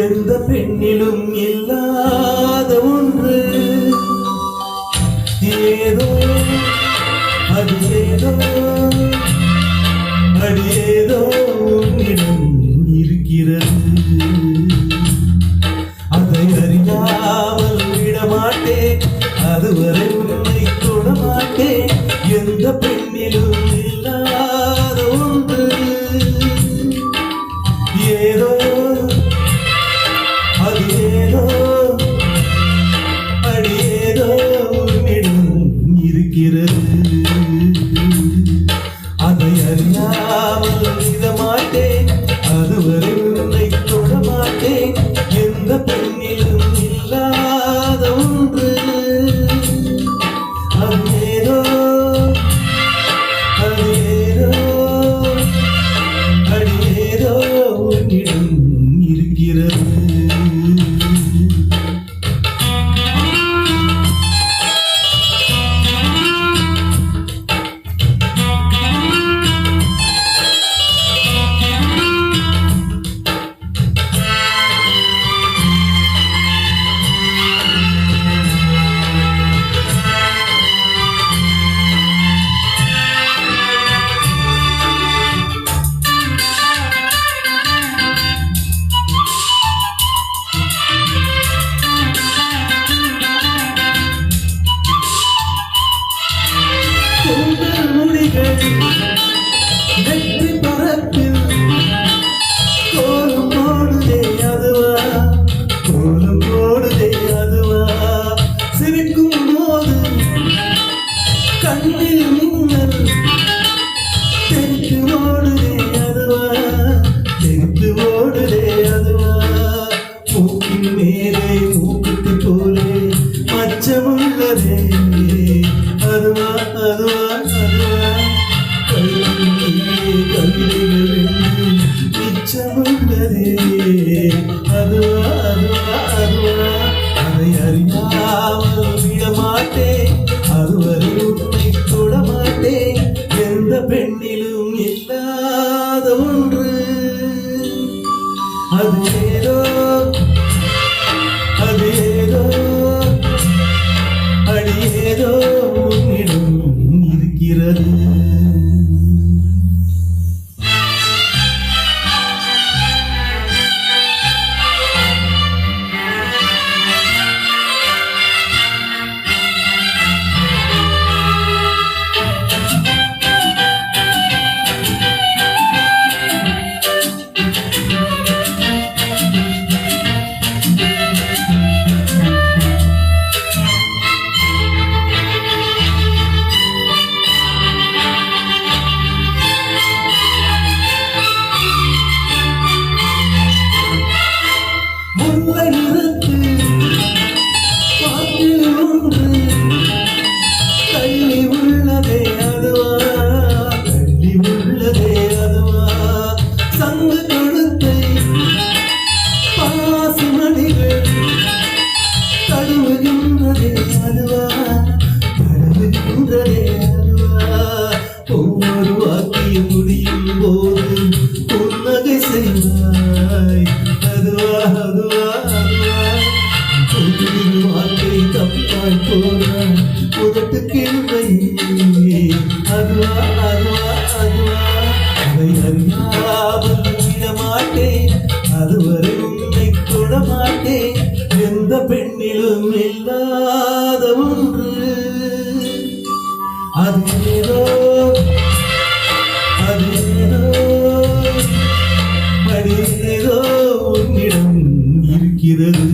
எந்த பெண்ணிலும் இல்லாத ஒன்று ஏதோ அது ஏதோ அது ஏதோ உன்னிடம் இருக்கிறது. அதை அறியாமல் விடமாட்டேன், அதுவரை உன்னை தொடமாட்டேன். எந்த பெண்ணிலும் இல்லாத ஒன்று ஏதோ அது ஏதோ அது ஏதோ உன்னிடம் இருக்கிறது. அதை அறியாமல் விடமாட்டேன், அதுவரை உன்னை தொடமாட்டேன். எந்த பெண்ணிலும் இல்லாத ஒன்று அது ஏதோ அது ஏதோ அது ஏதோ உன்னிடம் இருக்கிறது. நெற்றி பரப்பில் கோலம் போடுதே அதுவா, கோலம் போடுதே அதுவா. சிரிக்கும் போது கண்ணில் மின்னல் தெரித்து ஓடுதே அதுவா, தெரித்து ஓடுதே அதுவா. மூக்கின் மேலே மூக்குத்தி போலே மச்சமுள்ளதே அதுவா அதுவா அதுவா. மிச்சமுள்ளதே அதுவா அதுவா அதுவா. அதை அறியாமல் விடமாட்டேன், அதுவரை உன்னை தொடமாட்டேன். எந்த பெண்ணிலும் இல்லாத ஒன்று அது ஏதோ அது ஏதோ அது ஏதோ உன்னிடம் இருக்கிறது. முல்லை நிறத்து பாட்டில் ஒன்று தள்ளி உள்ளதே அதுவா, தள்ளி உள்ளதே அதுவா. சங்கு கழுத்தை பாசி மணிகள் தழுவுகின்றதே அதுவா, தழுவுகின்றதே அதுவா. ஒவ்வொரு வாக்கியம் முடியும் போது புன்னகை செய்வாய் அதுவா அதுவா அதுவா. புதிய வார்த்தை தப்பாய் போனான் உதட்டுக்கின்மை அதுவா அதுவா அதுவா. அதை அறியாமல் விடமாட்டேன், அதுவரை உன்னை தொடமாட்டேன். எந்த பெண்ணிலும் இல்லாத ஒன்று அது ஏதோ அது ஏதோ அது ஏதோ உன்னிடம் இருக்கிறது.